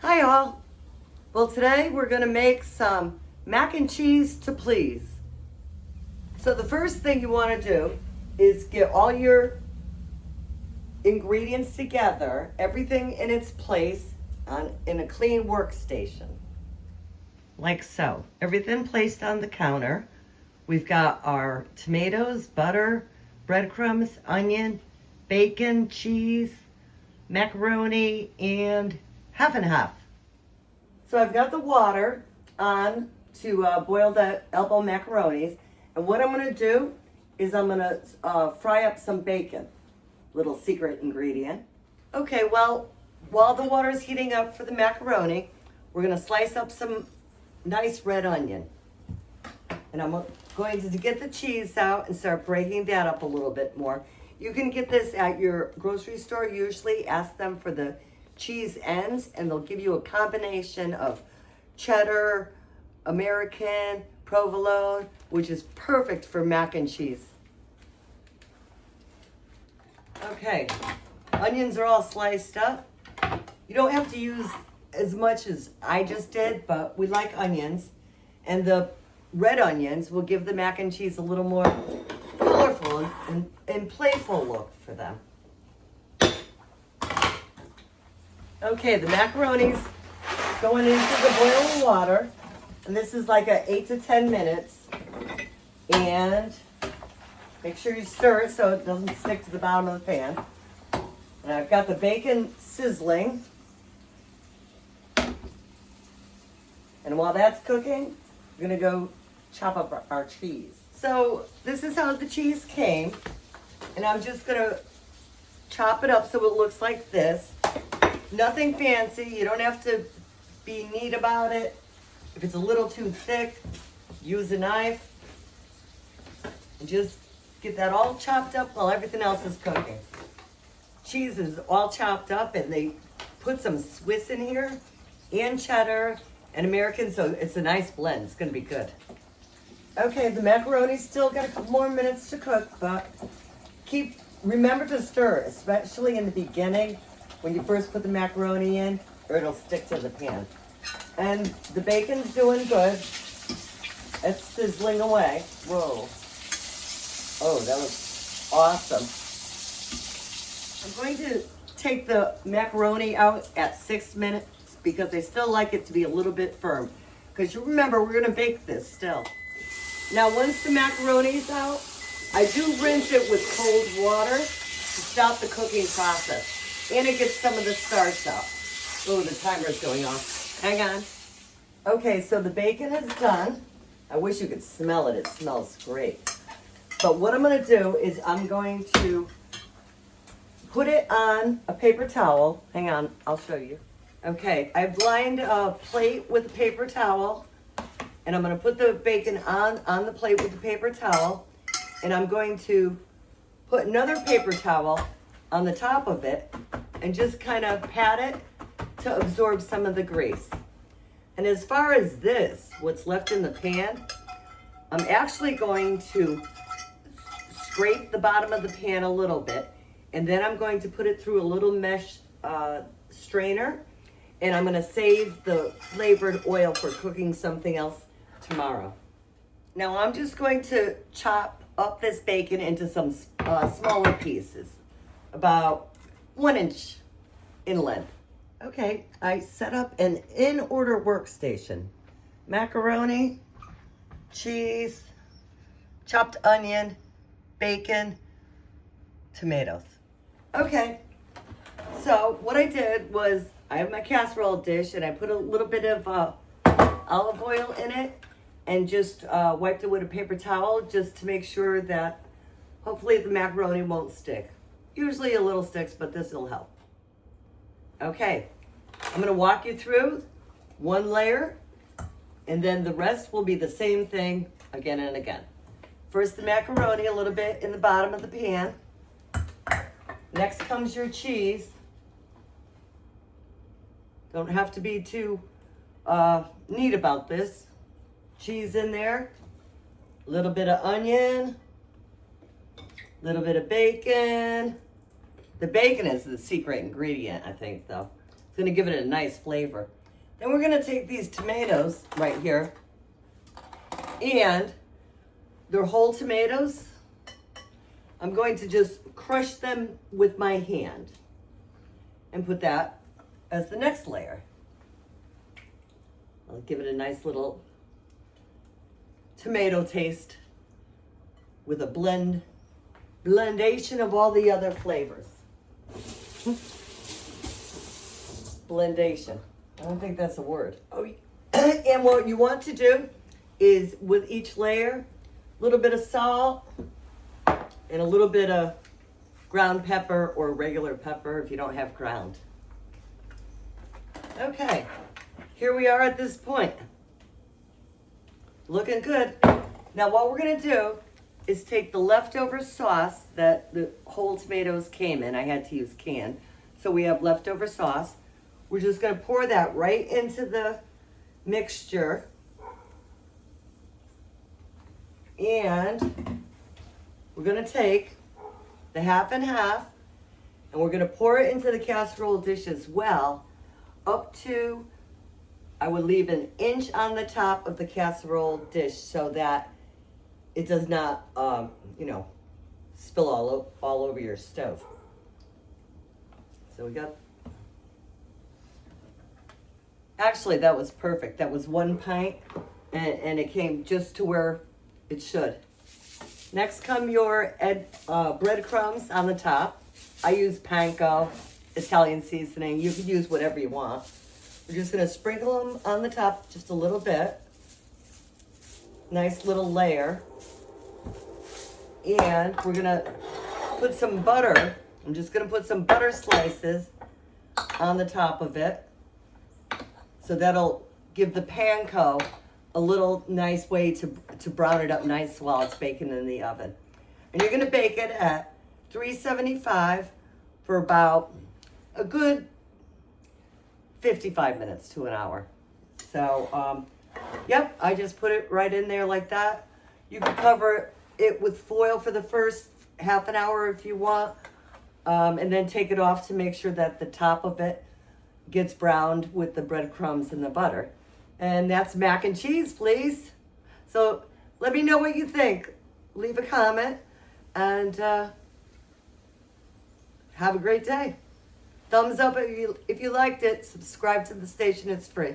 Hi all. Well, today we're going to make some mac and cheese to please. So the first thing you want to do is get all your ingredients together, everything in its place in a clean workstation. Like so. Everything placed on the counter. We've got our tomatoes, butter, breadcrumbs, onion, bacon, cheese, macaroni, and half and half. So I've got the water on to boil the elbow macaronis. And what I'm going to do is I'm going to fry up some bacon. Little secret ingredient. Okay, well, while the water is heating up for the macaroni, we're going to slice up some nice red onion. And I'm going to get the cheese out and start breaking that up a little bit more. You can get this at your grocery store. Usually ask them for the cheese ends and they'll give you a combination of cheddar, American, provolone, which is perfect for mac and cheese. Okay, onions are all sliced up. You don't have to use as much as I just did, but we like onions. And the red onions will give the mac and cheese a little more colorful and playful look for them. Okay, the macaroni's going into the boiling water, and this is like a 8 to 10 minutes. And make sure you stir it so it doesn't stick to the bottom of the pan. And I've got the bacon sizzling. And while that's cooking, we're gonna go chop up our cheese. So this is how the cheese came, and I'm just gonna chop it up so it looks like this. Nothing fancy. You don't have to be neat about it. If it's a little too thick, use a knife. And just get that all chopped up while everything else is cooking. Cheese is all chopped up, and they put some Swiss in here and cheddar and American, so it's a nice blend. It's going to be good. Okay, the macaroni's still got a couple more minutes to cook, but remember to stir, especially in the beginning when you first put the macaroni in, or it'll stick to the pan. And the bacon's doing good. It's sizzling away. Whoa. Oh, that was awesome. I'm going to take the macaroni out at 6 minutes because I still like it to be a little bit firm. Because you remember, we're going to bake this still. Now, once the macaroni's out, I do rinse it with cold water to stop the cooking process. And it gets some of the starch out. Oh, the timer's going off. Hang on. Okay, so the bacon is done. I wish you could smell it. It smells great. But what I'm going to do is I'm going to put it on a paper towel. Hang on, I'll show you. Okay, I've lined a plate with a paper towel. And I'm going to put the bacon on the plate with the paper towel. And I'm going to put another paper towel on the top of it and just kind of pat it to absorb some of the grease. And as far as this, what's left in the pan, I'm actually going to scrape the bottom of the pan a little bit, and then I'm going to put it through a little mesh strainer, and I'm going to save the flavored oil for cooking something else tomorrow. Now I'm just going to chop up this bacon into some smaller pieces, about 1 inch in length. Okay, I set up an in-order workstation. Macaroni, cheese, chopped onion, bacon, tomatoes. Okay, so what I did was I have my casserole dish and I put a little bit of olive oil in it and just wiped it with a paper towel just to make sure that hopefully the macaroni won't stick. Usually a little sticks, but this will help. Okay, I'm going to walk you through one layer, and then the rest will be the same thing again and again. First the macaroni, a little bit in the bottom of the pan. Next comes your cheese. Don't have to be too neat about this. Cheese in there, a little bit of onion, a little bit of bacon. The bacon is the secret ingredient, I think, though. gonna give it a nice flavor. Then we're gonna take these tomatoes right here, and they're whole tomatoes. I'm going to just crush them with my hand and put that as the next layer. I'll give it a nice little tomato taste with a blendation of all the other flavors. Blendation. I don't think that's a word. Oh, and what you want to do is with each layer, a little bit of salt and a little bit of ground pepper or regular pepper if you don't have ground. Okay, here we are at this point. Looking good. Now what we're gonna do is take the leftover sauce that the whole tomatoes came in. I had to use canned. So we have leftover sauce. We're just gonna pour that right into the mixture. And we're gonna take the half and half, and we're gonna pour it into the casserole dish as well, up to, I would leave an inch on the top of the casserole dish so that it does not, spill all over your stove. So we got, actually that was perfect. That was 1 pint, and it came just to where it should. Next come your breadcrumbs on the top. I use panko, Italian seasoning. You can use whatever you want. We're just gonna sprinkle them on the top just a little bit. Nice little layer. And we're gonna put some butter. I'm just gonna put some butter slices on the top of it. So that'll give the panko a little nice way to brown it up nice while it's baking in the oven. And you're gonna bake it at 375 for about a good 55 minutes to an hour. So, yep, I just put it right in there like that. You can cover it with foil for the first half an hour if you want, and then take it off to make sure that the top of it gets browned with the breadcrumbs and the butter. And that's mac and cheese, please. So let me know what you think. Leave a comment, and have a great day. Thumbs up if you liked it. Subscribe to the station, it's free.